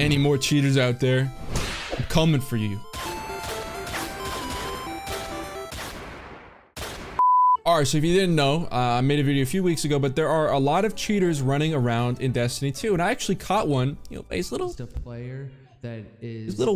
Any more cheaters out there, I'm coming for you. Alright, so if you didn't know, I made a video a few weeks ago, but there are a lot of cheaters running around in Destiny 2, and I actually caught one, you know, his little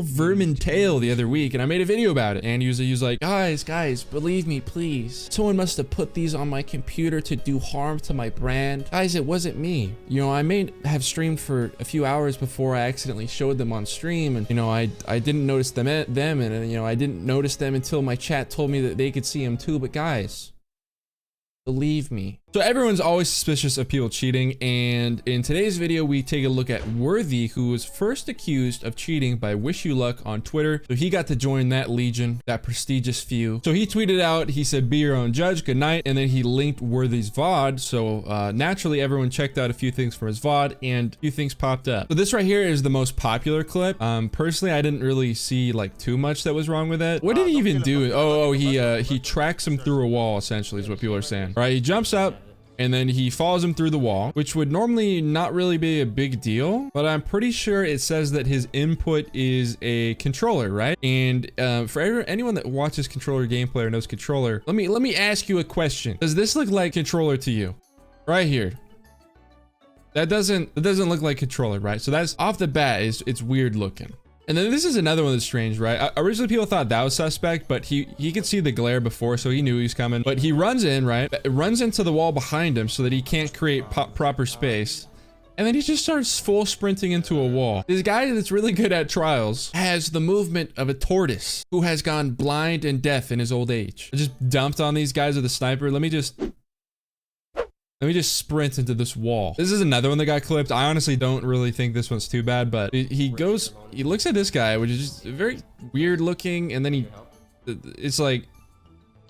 vermin tail the other week, and I made a video about it. And he was like, guys, believe me, please. Someone must have put these on my computer to do harm to my brand. Guys, it wasn't me. You know, I may have streamed for a few hours before I accidentally showed them on stream, and you know, I didn't notice them, and you know, I didn't notice them until my chat told me that they could see them too. But guys, believe me. So everyone's always suspicious of people cheating, and in today's video we take a look at Worthy, who was first accused of cheating by Wish You Luck on Twitter. So he got to join that legion, that prestigious few. So he tweeted out, he said, "Be your own judge, good night," and then he linked Worthy's VOD. So naturally everyone checked out a few things from his VOD, and a few things popped up. So this right here is the most popular clip. Personally, I didn't really see like too much that was wrong with it. What did he even do? Oh, he tracks him through a wall, essentially, is what people are saying. Right, he jumps up, and then he follows him through the wall, which would normally not really be a big deal, but I'm pretty sure it says that his input is a controller, right? And for anyone that watches controller gameplay or knows controller, let me ask you a question. Does this look like controller to you? Right here. That doesn't look like controller, right? So that's off the bat, it's weird looking. And then this is another one that's strange, right? Originally people thought that was suspect, but he could see the glare before, so he knew he was coming. But he runs in, right? Runs into the wall behind him so that he can't create proper space. And then he just starts full sprinting into a wall. This guy that's really good at trials has the movement of a tortoise who has gone blind and deaf in his old age. I just dumped on these guys with a sniper. Let me just sprint into this wall. This is another one that got clipped. I honestly don't really think this one's too bad, but he looks at this guy, which is just very weird looking, and then it's like,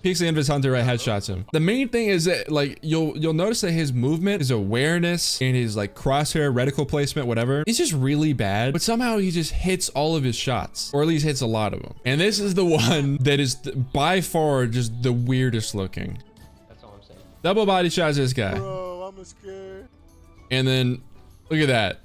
peeks the end of his hunter, right, headshots him. The main thing is that, like, you'll notice that his movement, his awareness, and his like crosshair, reticle placement, whatever, it's just really bad, but somehow he just hits all of his shots, or at least hits a lot of them. And this is the one that is by far just the weirdest looking. Double body shots this guy. Bro, I'm scared. And then look at that.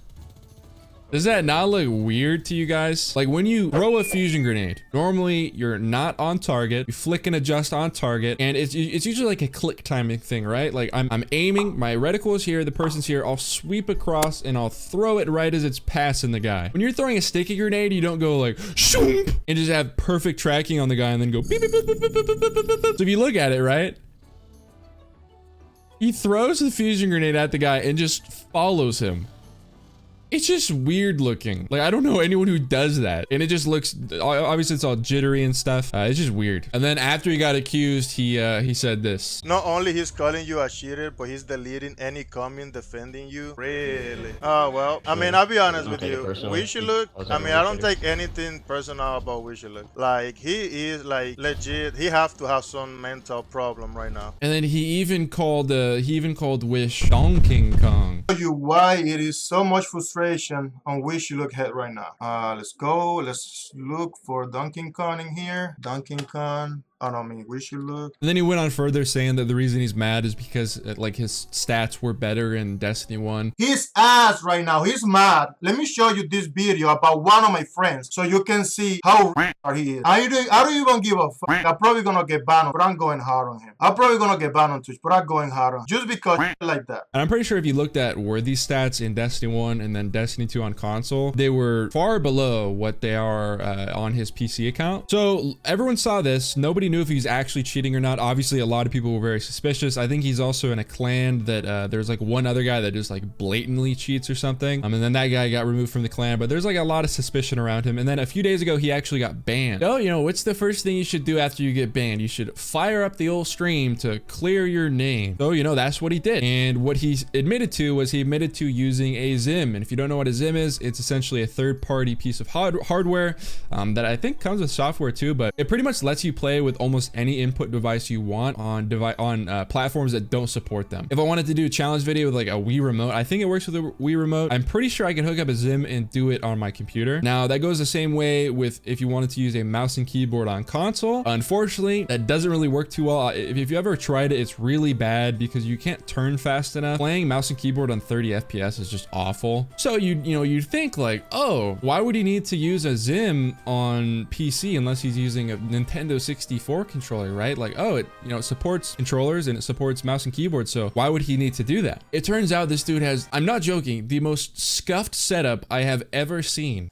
Does that not look weird to you guys? Like when you throw a fusion grenade, normally you're not on target. You flick and adjust on target, and it's usually like a click timing thing, right? Like I'm aiming, my reticle is here, the person's here, I'll sweep across and I'll throw it right as it's passing the guy. When you're throwing a sticky grenade, you don't go like shoom and just have perfect tracking on the guy and then go beep, beep, beep, beep, beep, beep, beep, beep, beep. So if you look at it, right? He throws the fusion grenade at the guy and just follows him. It's just weird looking. Like, I don't know anyone who does that. And it just looks, obviously it's all jittery and stuff. It's just weird. And then after he got accused, he said this. Not only he's calling you a cheater, but he's deleting any comment defending you. Really? Oh, well, I mean, I'll be honest with you. Wish You Luck, I mean, I don't take anything personal about Wish You Luck. Like, he is like legit. He have to have some mental problem right now. And then he even called Wish Donkey Kong. You why it is so much frustration on Wish You Luck head right now. Let's go. Let's look for Donkey Kong in here. Donkey Kong. Oh no, I mean Wish You Luck. And then he went on further saying that the reason he's mad is because like his stats were better in Destiny 1. His ass right now. He's mad. Let me show you this video about one of my friends so you can see how he is. I don't even give a fuck. I'm probably gonna get banned, but I'm going hard on him. I'm probably gonna get banned on Twitch, but I'm going hard on him just because like that. And I'm pretty sure if you looked at Worthy's stats in Destiny 1 and then Destiny 2 on console, they were far below what they are on his PC account. So everyone saw this. Nobody knew if he's actually cheating or not. Obviously, a lot of people were very suspicious. I think he's also in a clan that there's like one other guy that just like blatantly cheats or something. And then that guy got removed from the clan, but there's like a lot of suspicion around him. And then a few days ago, he actually got banned. So, you know, what's the first thing you should do after you get banned? You should fire up the old stream to clear your name. So, you know, that's what he did. And what he admitted to was he admitted to using a Zim. And if you don't know what a Zim is, it's essentially a third-party piece of hardware that I think comes with software too, but it pretty much lets you play with with almost any input device you want on platforms that don't support them. If I wanted to do a challenge video with like a Wii remote, I think it works with a Wii remote. I'm pretty sure I can hook up a Zim and do it on my computer. Now that goes the same way with if you wanted to use a mouse and keyboard on console. Unfortunately, that doesn't really work too well. If you ever tried it, it's really bad because you can't turn fast enough. Playing mouse and keyboard on 30 FPS is just awful. So you'd think like, oh, why would he need to use a Zim on PC unless he's using a Nintendo 64 controller, right? Like, oh, it supports controllers and it supports mouse and keyboard, so why would he need to do that? It turns out this dude has, I'm not joking, the most scuffed setup I have ever seen.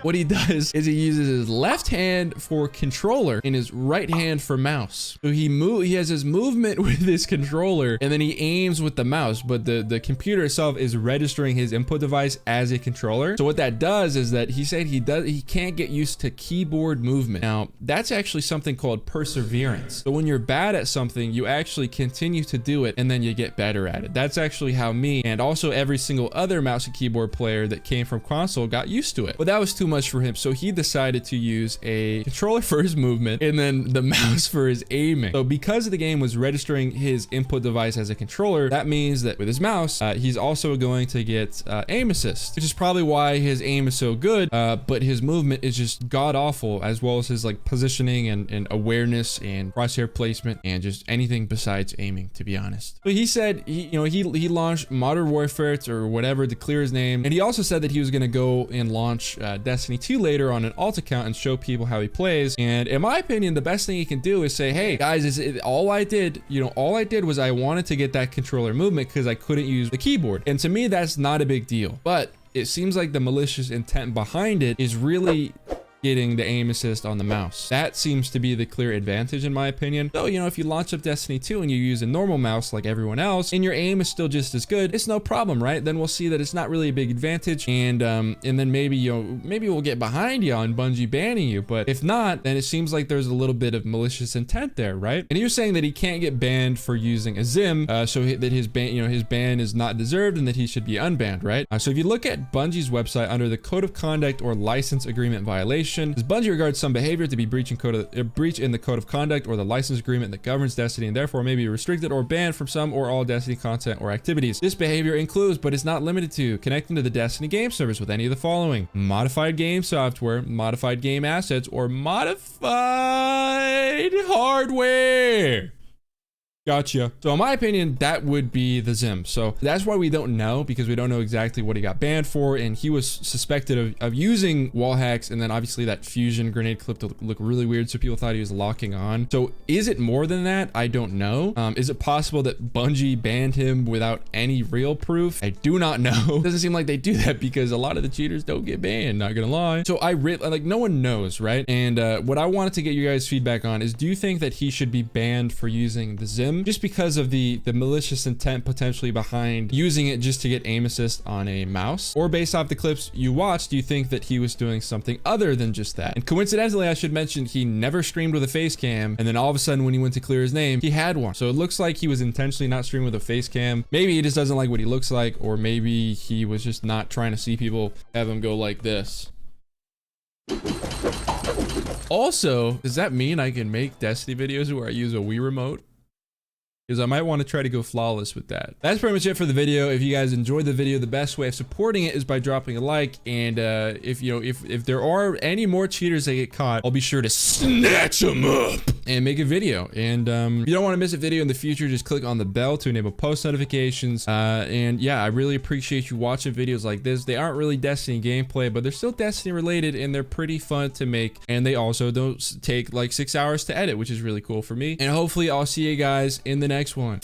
What he does is he uses his left hand for controller and his right hand for mouse. So he has his movement with his controller and then he aims with the mouse, but the computer itself is registering his input device as a controller. So what that does is that he said he can't get used to keyboard movement. Now, that's actually something called perseverance. So when you're bad at something, you actually continue to do it and then you get better at it. That's actually how me and also every single other mouse and keyboard player that came from console got used to it. But that was too much for him, so he decided to use a controller for his movement and then the mouse for his aiming. So because the game was registering his input device as a controller, that means that with his mouse, he's also going to get aim assist, which is probably why his aim is so good, but his movement is just god awful, as well as his like positioning and awareness and crosshair placement and just anything besides aiming, to be honest. But he said he launched Modern Warfare or whatever to clear his name, and he also said that he was going to go and launch Destiny 2 later on an alt account and show people how he plays. And in my opinion, the best thing he can do is say, hey guys, all I did was I wanted to get that controller movement because I couldn't use the keyboard. And to me, that's not a big deal, but it seems like the malicious intent behind it is really getting the aim assist on the mouse. That seems to be the clear advantage in my opinion. So, if you launch up Destiny 2 and you use a normal mouse like everyone else and your aim is still just as good, it's no problem, right? Then we'll see that it's not really a big advantage, and then maybe we'll get behind you on Bungie banning you. But if not, then it seems like there's a little bit of malicious intent there, right? And he was saying that he can't get banned for using a Zim, so that his ban is not deserved and that he should be unbanned, right? So if you look at Bungie's website under the code of conduct or license agreement violation, as Bungie regards some behavior to be breach in the code of conduct or the license agreement that governs Destiny and therefore may be restricted or banned from some or all Destiny content or activities. This behavior includes, but is not limited to, connecting to the Destiny game service with any of the following: modified game software, modified game assets, or modified hardware. Gotcha. So in my opinion, that would be the Zim. So that's why we don't know, because we don't know exactly what he got banned for. And he was suspected of using wall hacks. And then obviously that fusion grenade clip to look really weird. So people thought he was locking on. So is it more than that? I don't know. Is it possible that Bungie banned him without any real proof? I do not know. Doesn't seem like they do that because a lot of the cheaters don't get banned, not gonna lie. So no one knows, right? And what I wanted to get you guys feedback on is, do you think that he should be banned for using the Zim? Just because of the malicious intent potentially behind using it just to get aim assist on a mouse? Or based off the clips you watched, do you think that he was doing something other than just that? And coincidentally, I should mention, he never streamed with a face cam, and then all of a sudden when he went to clear his name, he had one. So it looks like he was intentionally not streaming with a face cam. Maybe he just doesn't like what he looks like, or maybe he was just not trying to see people have him go like this. Also, does that mean I can make Destiny videos where I use a Wii remote? Because I might want to try to go flawless with that. That's pretty much it for the video. If you guys enjoyed the video, the best way of supporting it is by dropping a like. And if there are any more cheaters that get caught, I'll be sure to snatch them up and make a video. And if you don't want to miss a video in the future, just click on the bell to enable post notifications. And yeah, I really appreciate you watching videos like this. They aren't really Destiny gameplay, but they're still Destiny related, and they're pretty fun to make. And they also don't take like 6 hours to edit, which is really cool for me. And hopefully I'll see you guys in the next one.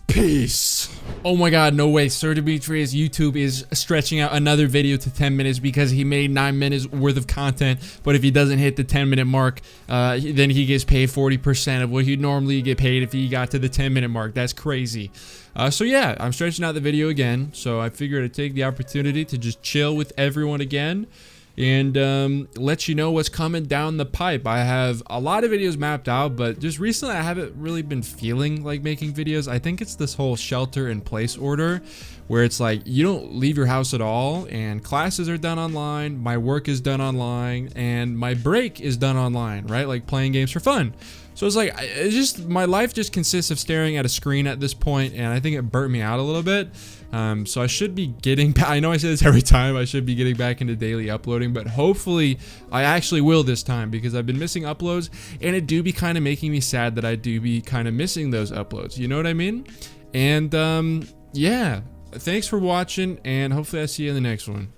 Peace. Oh my god, no way. Sir Demetrius YouTube is stretching out another video to 10 minutes because he made 9 minutes worth of content, but if he doesn't hit the 10-minute mark, then he gets paid 40% of what he'd normally get paid if he got to the 10-minute mark. That's crazy. So yeah, I'm stretching out the video again, so I figured I'd take the opportunity to just chill with everyone again and let you know what's coming down the pipe. I have a lot of videos mapped out, but just recently I haven't really been feeling like making videos. I think it's this whole shelter in place order where it's like you don't leave your house at all, and classes are done online, my work is done online, and my break is done online, right? Like playing games for fun. So it's like, my life just consists of staring at a screen at this point, and I think it burnt me out a little bit. So I should be getting back, I know I say this every time, I should be getting back into daily uploading, but hopefully I actually will this time, because I've been missing uploads, and it do be kind of making me sad that I do be kind of missing those uploads, you know what I mean? And yeah, thanks for watching, and hopefully I see you in the next one.